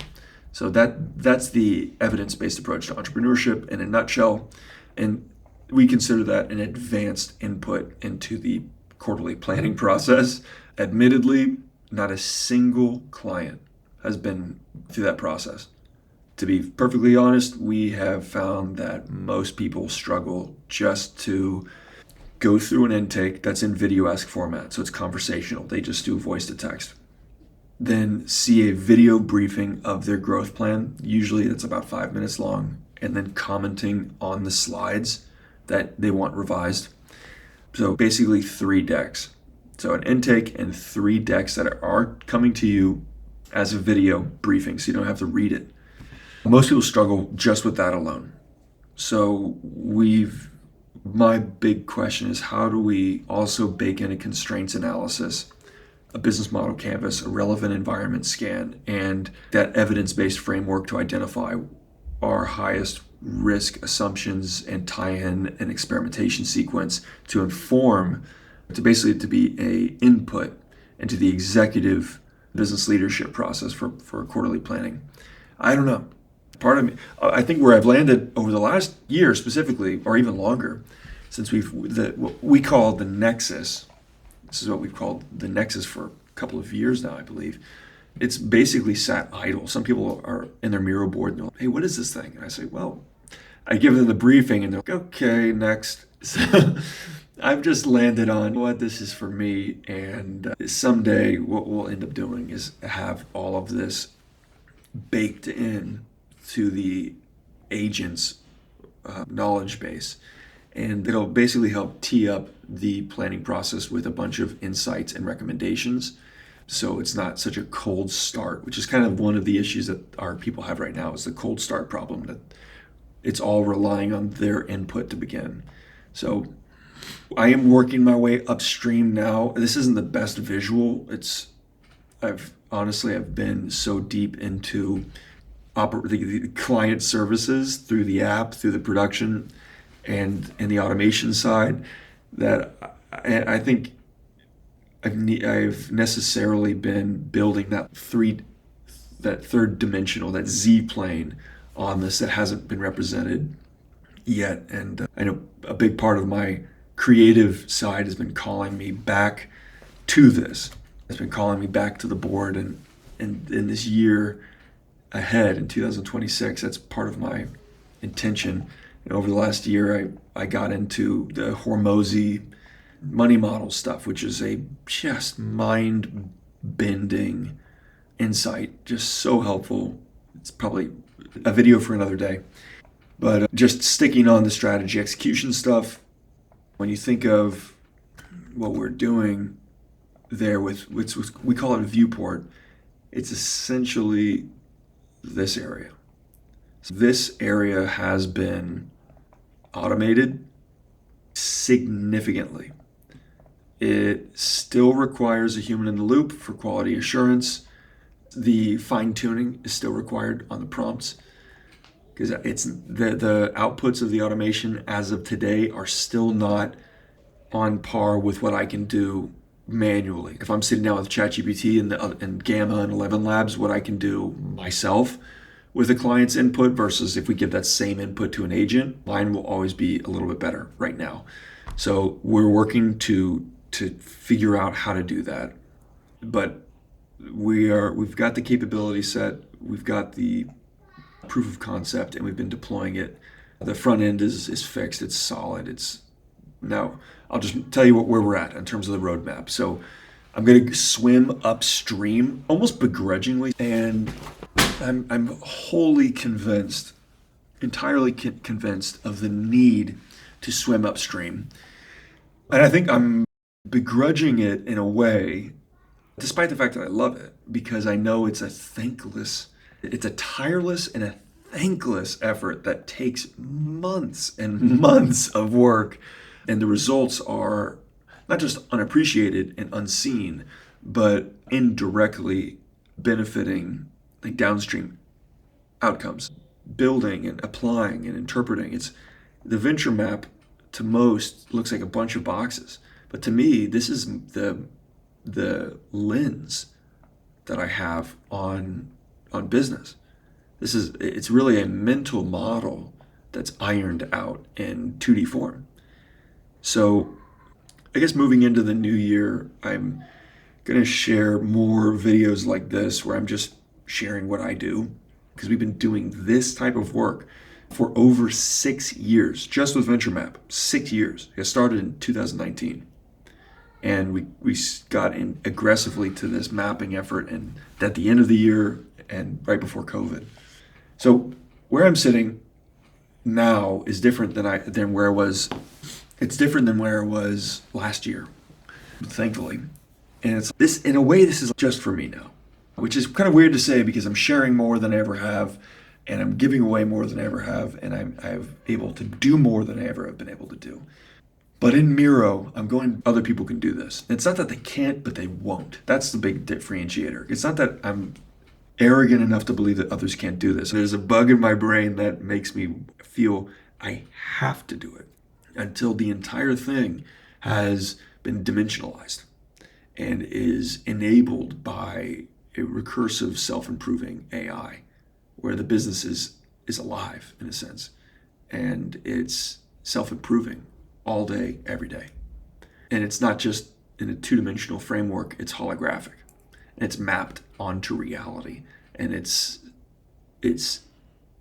Speaker 1: So that's the evidence-based approach to entrepreneurship in a nutshell. And we consider that an advanced input into the quarterly planning process. Admittedly, not a single client has been through that process. To be perfectly honest, we have found that most people struggle just to go through an intake that's in video-esque format, so it's conversational. They just do voice to text. Then see a video briefing of their growth plan. Usually it's about 5 minutes long, and then commenting on the slides that they want revised. So basically 3 decks. So an intake and 3 decks that are coming to you as a video briefing, so you don't have to read it. Most people struggle just with that alone. So my big question is, how do we also bake in a constraints analysis, a business model canvas, a relevant environment scan, and that evidence-based framework to identify our highest risk assumptions and tie in an experimentation sequence to inform, to be a input into the executive business leadership process for quarterly planning. I don't know. Part of me, I think where I've landed over the last year specifically, or even longer, since what we call the nexus. This is what we've called the nexus for a couple of years now, I believe. It's basically sat idle. Some people are in their Miro board and they're like, hey, what is this thing? And I say, well, I give them the briefing and they're like, okay, next. So I've just landed on what this is for me. And someday what we'll end up doing is have all of this baked in to the agent's knowledge base. And it'll basically help tee up the planning process with a bunch of insights and recommendations. So it's not such a cold start, which is kind of one of the issues that our people have right now, is the cold start problem, that it's all relying on their input to begin. So I am working my way upstream now. This isn't the best visual. I've been so deep into the client services through the app, through the production and the automation side, that I think I've necessarily been building that third dimensional, that Z plane on this that hasn't been represented yet. And I know a big part of my creative side has been calling me back to this. It's been calling me back to the board, and in this year ahead in 2026, that's part of my intention. And over the last year, I got into the Hormozy money model stuff, which is a just mind-bending insight, just so helpful. It's probably a video for another day. But just sticking on the strategy execution stuff, when you think of what we're doing there with we call it a viewport, it's essentially this area. So this area has been automated significantly. It still requires a human in the loop for quality assurance. The fine tuning is still required on the prompts because it's the outputs of the automation as of today are still not on par with what I can do manually. If I'm sitting down with ChatGPT and Gamma and 11 Labs, what I can do myself with a client's input versus if we give that same input to an agent, mine will always be a little bit better right now. So we're working to figure out how to do that. But we've got the capability set, we've got the proof of concept, and we've been deploying it. The front end is fixed, it's solid. Now I'll just tell you where we're at in terms of the roadmap. So I'm going to swim upstream almost begrudgingly, and I'm wholly convinced, entirely convinced of the need to swim upstream. And I think I'm begrudging it in a way, despite the fact that I love it, because I know it's a tireless and a thankless effort that takes months and months of work. And the results are not just unappreciated and unseen, but indirectly benefiting like downstream outcomes, building and applying and interpreting. It's the venture map to most looks like a bunch of boxes, but to me, this is the lens that I have on business. It's really a mental model that's ironed out in 2D form. So I guess moving into the new year, I'm going to share more videos like this where I'm just sharing what I do, because we've been doing this type of work for over 6 years, just with VentureMap, 6 years. It started in 2019. And we got in aggressively to this mapping effort and at the end of the year and right before COVID. So where I'm sitting now is different than where I was. It's different than where I was last year, thankfully. And it's this, in a way, this is just for me now, which is kind of weird to say because I'm sharing more than I ever have, and I'm giving away more than I ever have, and I'm able to do more than I ever have been able to do. But in Miro, other people can do this. It's not that they can't, but they won't. That's the big differentiator. It's not that I'm arrogant enough to believe that others can't do this. There's a bug in my brain that makes me feel I have to do it until the entire thing has been dimensionalized and is enabled by a recursive self-improving AI, where the business is alive in a sense, and it's self-improving all day, every day. And it's not just in a two-dimensional framework, it's holographic. And it's mapped onto reality. And its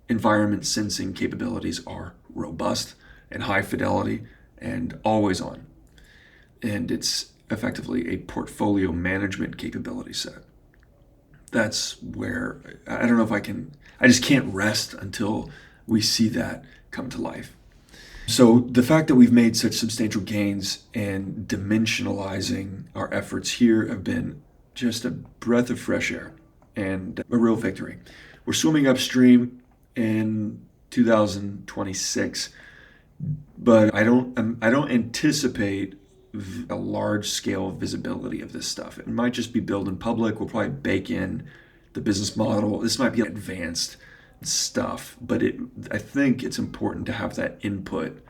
Speaker 1: environment sensing capabilities are robust and high fidelity and always on. And it's effectively a portfolio management capability set. That's where, I don't know if I just can't rest until we see that come to life. So the fact that we've made such substantial gains in dimensionalizing our efforts here have been just a breath of fresh air and a real victory. We're swimming upstream in 2026, but I don't anticipate a large scale visibility of this stuff. It might just be built in public. We'll probably bake in the business model. This might be advanced stuff, but I think it's important to have that input.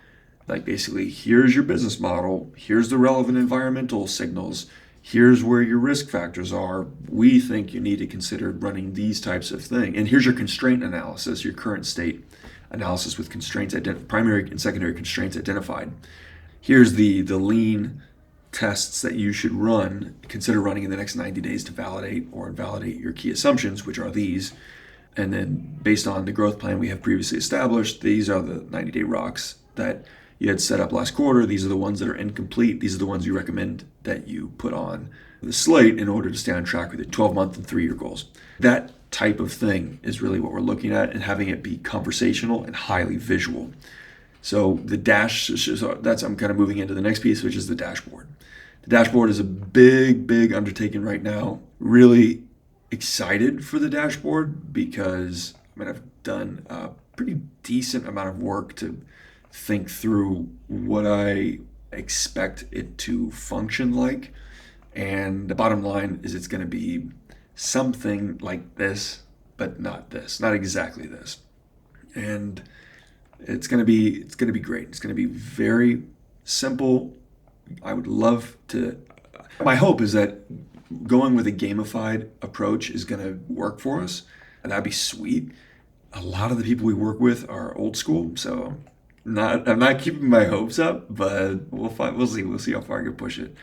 Speaker 1: Like basically, here's your business model, here's the relevant environmental signals, here's where your risk factors are. We think you need to consider running these types of things. And here's your constraint analysis, your current state analysis with constraints, primary and secondary constraints identified. Here's the lean tests that you should consider running in the next 90 days to validate or invalidate your key assumptions, which are these. And then based on the growth plan we have previously established, these are the 90-day rocks that you had set up last quarter. These are the ones that are incomplete. These are the ones you recommend that you put on the slate in order to stay on track with your 12-month and 3-year goals. That type of thing is really what we're looking at, and having it be conversational and highly visual. So I'm kind of moving into the next piece, which is the dashboard. The dashboard is a big undertaking right now. Really excited for the dashboard because I've done a pretty decent amount of work to think through what I expect it to function like. And the bottom line is it's going to be something like this, but not exactly this. And it's going to be great. It's going to be very simple. I would love to. My hope is that going with a gamified approach is going to work for us, and that'd be sweet. A lot of the people we work with are old school, so I'm not keeping my hopes up, but we'll see how far I can push it.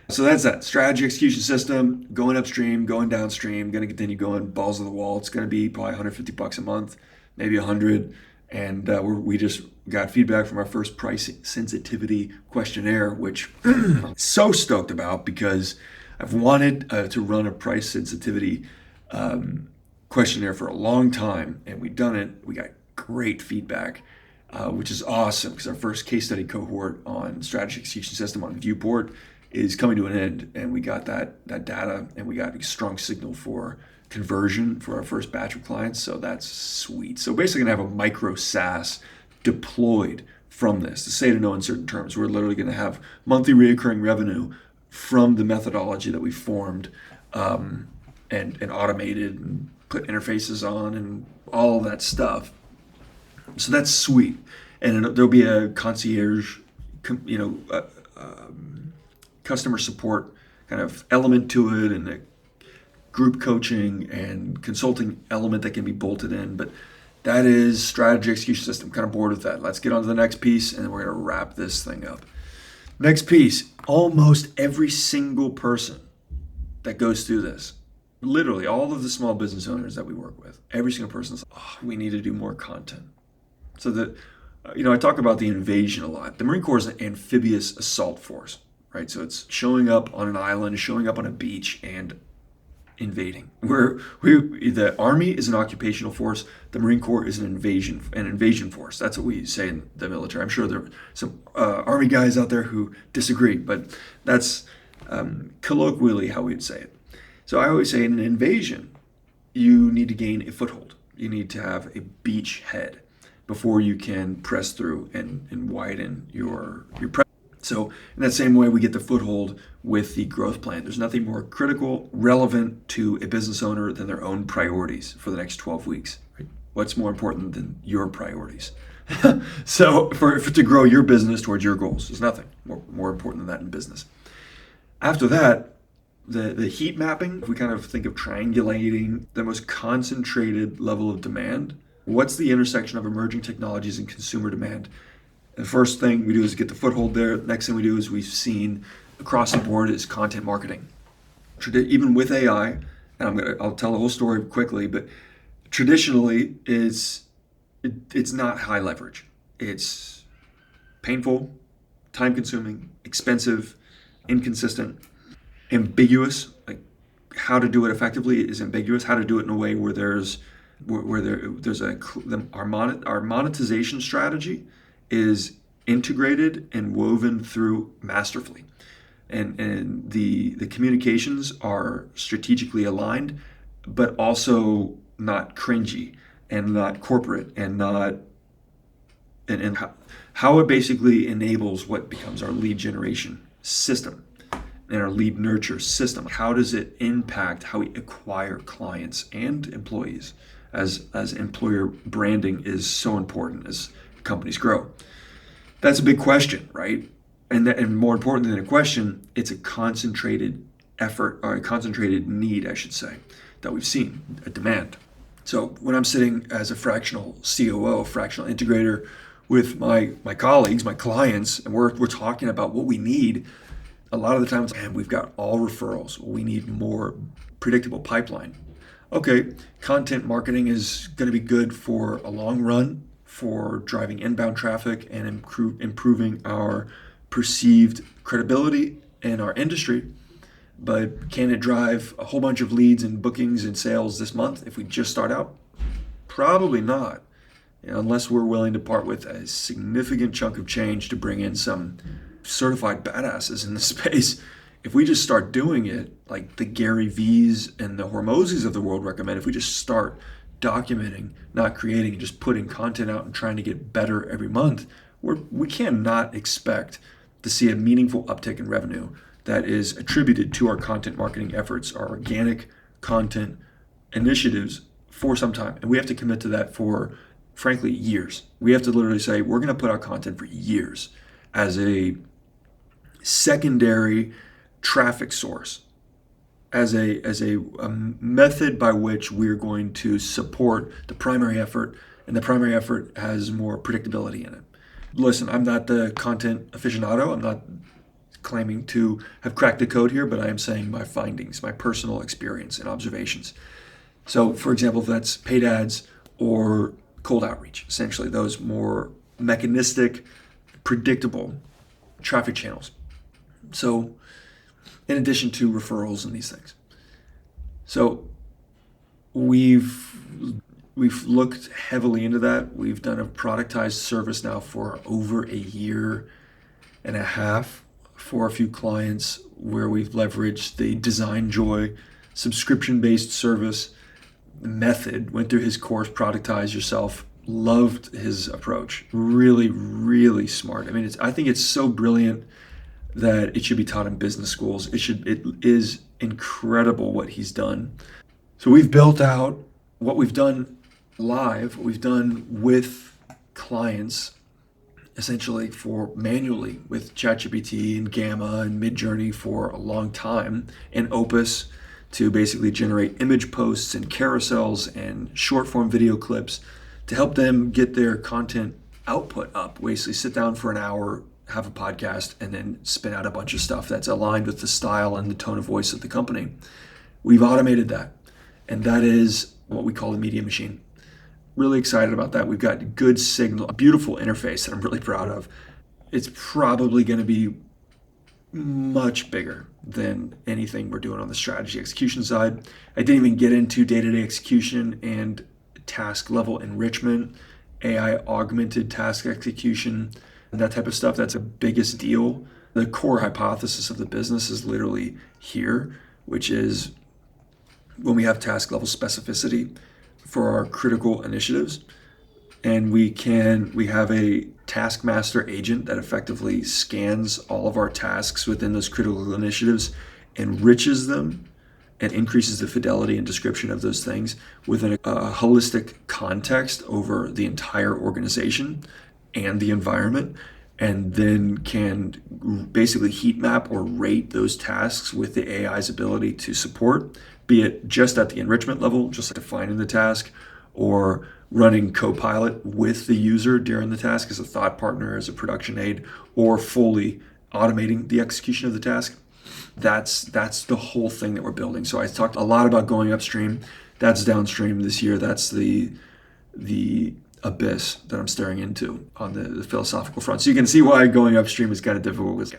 Speaker 1: So that's that strategy execution system, going upstream, going downstream, going to continue going balls to the wall. It's going to be probably $150 a month, maybe 100. And we just got feedback from our first price sensitivity questionnaire, which I'm so stoked about because I've wanted to run a price sensitivity questionnaire for a long time, and we've done it. We got great feedback, which is awesome because our first case study cohort on strategy execution system on Viewport is coming to an end, and we got that data, and we got a strong signal for conversion for our first batch of clients. So that's sweet. So basically gonna have a micro SaaS deployed from this. To say to no uncertain terms, we're literally gonna have monthly recurring revenue from the methodology that we formed and automated and put interfaces on and all of that stuff. So that's sweet. And there'll be a concierge, customer support kind of element to it, and a group coaching and consulting element that can be bolted in. But that is strategy execution system. Kind of bored with that. Let's get on to the next piece, and then we're going to wrap this thing up. Next piece, almost every single person that goes through this, literally all of the small business owners that we work with, every single person is, we need to do more content. So that, I talk about the invasion a lot. The Marine Corps is an amphibious assault force, right? So it's showing up on an island, showing up on a beach, and invading. The Army is an occupational force. The Marine Corps is an invasion force. That's what we say in the military. I'm sure there are some Army guys out there who disagree, but that's colloquially how we'd say it. So I always say in an invasion, you need to gain a foothold. You need to have a beachhead before you can press through and widen your presence. So in that same way, we get the foothold with the growth plan. There's nothing more critical, relevant to a business owner than their own priorities for the next 12 weeks. Right? What's more important than your priorities? So to grow your business towards your goals, there's nothing more important than that in business. After that, the heat mapping, if we kind of think of triangulating the most concentrated level of demand, what's the intersection of emerging technologies and consumer demand? The first thing we do is get the foothold there. The next thing we do is we've seen across the board is content marketing. Even with AI, and I'll tell the whole story quickly, but traditionally it's not high leverage. It's painful, time consuming, expensive, inconsistent, ambiguous. Like how to do it effectively is ambiguous. How to do it in a way where our monetization strategy is integrated and woven through masterfully, and the communications are strategically aligned, but also not cringy and not corporate and not and how it basically enables what becomes our lead generation system and our lead nurture system. How does it impact how we acquire clients and employees, as employer branding is so important as companies grow? That's a big question, right? And more important than a question, it's a concentrated effort, or a concentrated need, I should say, that we've seen, a demand. So when I'm sitting as a fractional COO, fractional integrator with my colleagues, my clients, and we're talking about what we need, a lot of the times, man, we've got all referrals. We need more predictable pipeline. Okay, content marketing is going to be good for a long run for driving inbound traffic and improving our perceived credibility in our industry. But can it drive a whole bunch of leads and bookings and sales this month if we just start out? Probably not, unless we're willing to part with a significant chunk of change to bring in some certified badasses in the space. If we just start doing it like the Gary V's and the Hormozis of the world recommend, if we just start documenting, not creating, just putting content out and trying to get better every month, we cannot expect to see a meaningful uptick in revenue that is attributed to our content marketing efforts, our organic content initiatives for some time. And we have to commit to that for, frankly, years. We have to literally say, we're going to put out content for years as a secondary traffic source, as a method by which we're going to support the primary effort, and the primary effort has more predictability in it. Listen, I'm not the content aficionado. I'm not claiming to have cracked the code here, but I am saying my findings, my personal experience and observations. So, for example, if that's paid ads or cold outreach, essentially those more mechanistic, predictable traffic channels. So, in addition to referrals and these things. So, we've looked heavily into that. We've done a productized service now for over a year and a half for a few clients where we've leveraged the Design Joy subscription-based service method. Went through his course, Productize Yourself. Loved his approach. Really, really smart. I mean, I think it's so brilliant that it should be taught in business schools. It is incredible what he's done. So we've built out what we've done live, what we've done with clients, essentially for manually with ChatGPT and Gamma and Midjourney for a long time, and Opus to basically generate image posts and carousels and short form video clips to help them get their content output up. Basically sit down for an hour, have a podcast, and then spin out a bunch of stuff that's aligned with the style and the tone of voice of the company. We've automated that, and that is what we call the media machine. Really excited about that. We've got good signal, a beautiful interface that I'm really proud of. It's probably going to be much bigger than anything we're doing on the strategy execution side. I didn't even get into day-to-day execution and task level enrichment, AI augmented task execution, and that type of stuff. That's the biggest deal. The core hypothesis of the business is literally here, which is when we have task level specificity for our critical initiatives, and we have a taskmaster agent that effectively scans all of our tasks within those critical initiatives, enriches them, and increases the fidelity and description of those things within a holistic context over the entire organization and the environment, and then can basically heat map or rate those tasks with the AI's ability to support, be it just at the enrichment level, just defining the task, or running co-pilot with the user during the task as a thought partner, as a production aid, or fully automating the execution of the task. That's the whole thing that we're building. So I talked a lot about going upstream. That's downstream this year. That's the abyss that I'm staring into on the philosophical front. So you can see why going upstream is kind of difficult, because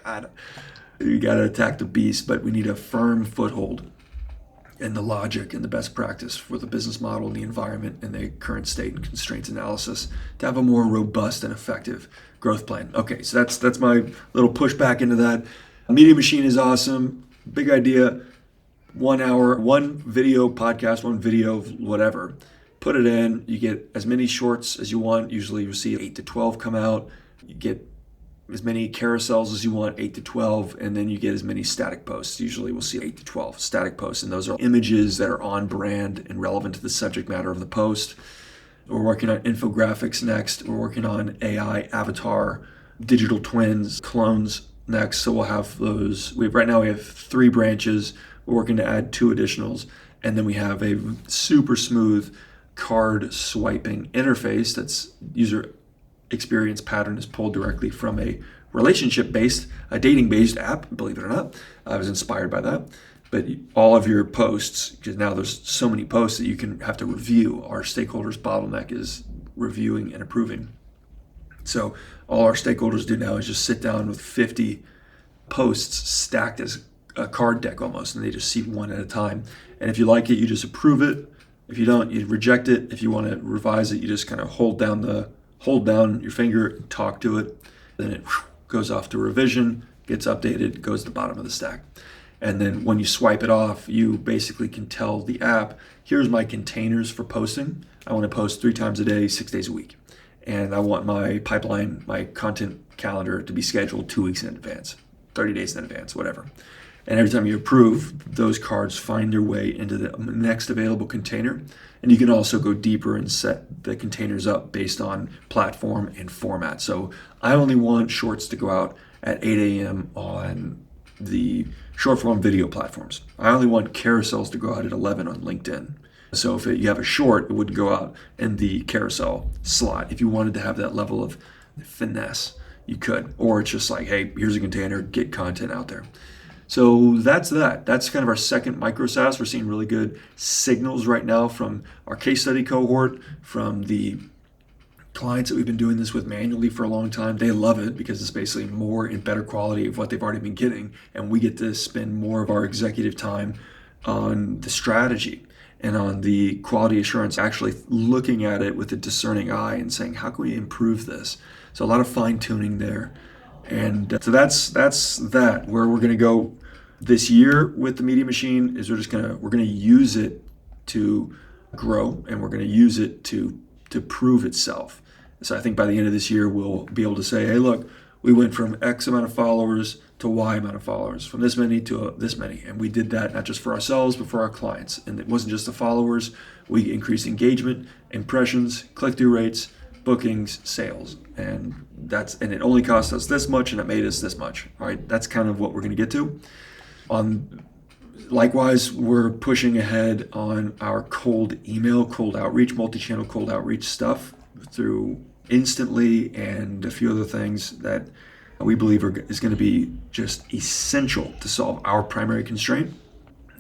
Speaker 1: you got to attack the beast, but we need a firm foothold in the logic and the best practice for the business model and the environment and the current state and constraints analysis to have a more robust and effective growth plan. Okay, so that's my little pushback into that. Media Machine is awesome. Big idea. 1 hour, one video podcast, one video, whatever. Put it in. You get as many shorts as you want. Usually you see 8 to 12 come out. You get as many carousels as you want, 8 to 12, and then you get as many static posts. Usually we'll see 8 to 12 static posts, and those are images that are on brand and relevant to the subject matter of the post. We're working on infographics next. We're working on AI avatar, digital twins, clones next. So we'll have those. Right now we have 3 branches. We're working to add 2 additionals, and then we have a super smooth card swiping interface that's user experience pattern is pulled directly from a relationship-based, a dating-based app, believe it or not. I was inspired by that. But all of your posts, because now there's so many posts that you can have to review. Our stakeholders bottleneck is reviewing and approving. So all our stakeholders do now is just sit down with 50 posts stacked as a card deck almost, and they just see one at a time. And if you like it, you just approve it. If you don't, you reject it. If you want to revise it, you just kind of hold down your finger and talk to it. Then it goes off to revision, gets updated, goes to the bottom of the stack. And then when you swipe it off, you basically can tell the app, here's my containers for posting. I want to post 3 times a day, 6 days a week. And I want my pipeline, my content calendar to be scheduled 2 weeks in advance, 30 days in advance, whatever. And every time you approve, those cards find their way into the next available container. And you can also go deeper and set the containers up based on platform and format. So I only want shorts to go out at 8 a.m. on the short form video platforms. I only want carousels to go out at 11 on LinkedIn. So if you have a short, it would go out in the carousel slot. If you wanted to have that level of finesse, you could. Or it's just like, hey, here's a container, get content out there. So that's that. That's kind of our second micro SaaS. We're seeing really good signals right now from our case study cohort, from the clients that we've been doing this with manually for a long time. They love it because it's basically more and better quality of what they've already been getting. And we get to spend more of our executive time on the strategy and on the quality assurance, actually looking at it with a discerning eye and saying, how can we improve this? So a lot of fine tuning there. And so that's that. Where we're going to go this year with the Media Machine is we're going to use it to grow, and we're going to use it to prove itself. So I think by the end of this year, we'll be able to say, hey, look, we went from X amount of followers to Y amount of followers, from this many to this many. And we did that not just for ourselves, but for our clients. And it wasn't just the followers. We increased engagement, impressions, click-through rates, bookings, sales. And it only cost us this much, and it made us this much. All right, that's kind of what we're going to get to. Likewise, we're pushing ahead on our cold email, cold outreach, multi-channel cold outreach stuff through Instantly and a few other things that we believe is going to be just essential to solve our primary constraint,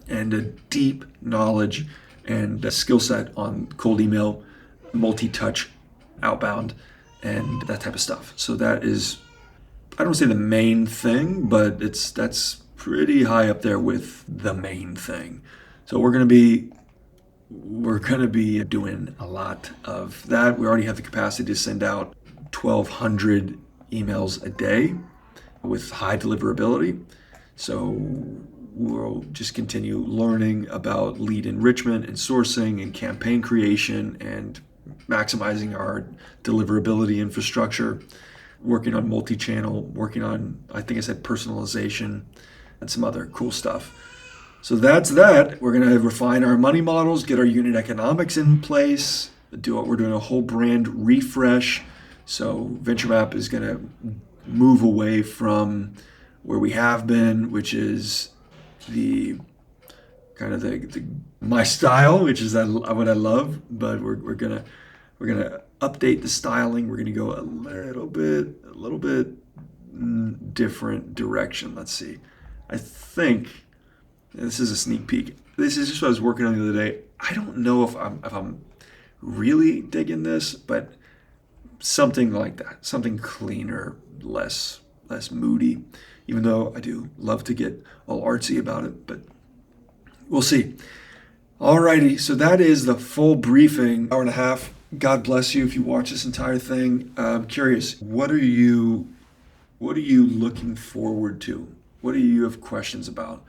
Speaker 1: and a deep knowledge and a skill set on cold email, multi-touch, outbound, and that type of stuff. So that is, I don't say the main thing, but that's pretty high up there with the main thing. So we're going to be doing a lot of that. We already have the capacity to send out 1,200 emails a day with high deliverability. So we'll just continue learning about lead enrichment and sourcing and campaign creation and maximizing our deliverability infrastructure, working on multi-channel, working on, I think I said, personalization and some other cool stuff. So that's that. We're going to refine our money models, get our unit economics in place, we're doing a whole brand refresh. So VentureMap is going to move away from where we have been, which is the kind of the my style, which is what I love. But we're gonna update the styling. We're gonna go a little bit different direction. Let's see. I think this is a sneak peek. This is just what I was working on the other day. I don't know if I'm really digging this, but something like that, something cleaner, less moody, even though I do love to get all artsy about it, but we'll see. Alrighty, so that is the full briefing, hour and a half. God bless you if you watch this entire thing. I'm curious, what are you looking forward to? What do you have questions about?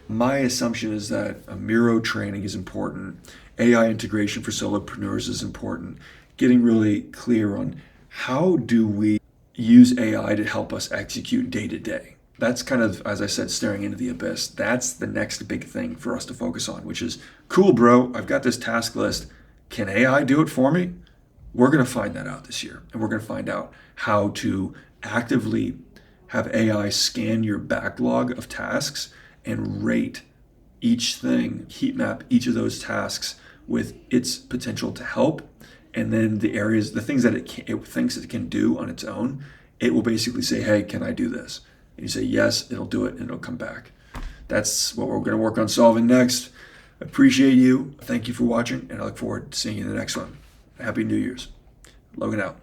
Speaker 1: My assumption is that a Miro training is important. AI integration for solopreneurs is important. Getting really clear on how do we use AI to help us execute day to day. That's kind of, as I said, staring into the abyss. That's the next big thing for us to focus on, which is, cool, bro, I've got this task list. Can AI do it for me? We're going to find that out this year. And we're going to find out how to actively have AI scan your backlog of tasks and rate each thing, heat map each of those tasks with its potential to help. And then the things that it thinks it can do on its own, it will basically say, hey, can I do this? And you say, yes, it'll do it, and it'll come back. That's what we're going to work on solving next. Appreciate you. Thank you for watching, and I look forward to seeing you in the next one. Happy New Year's. Logan out.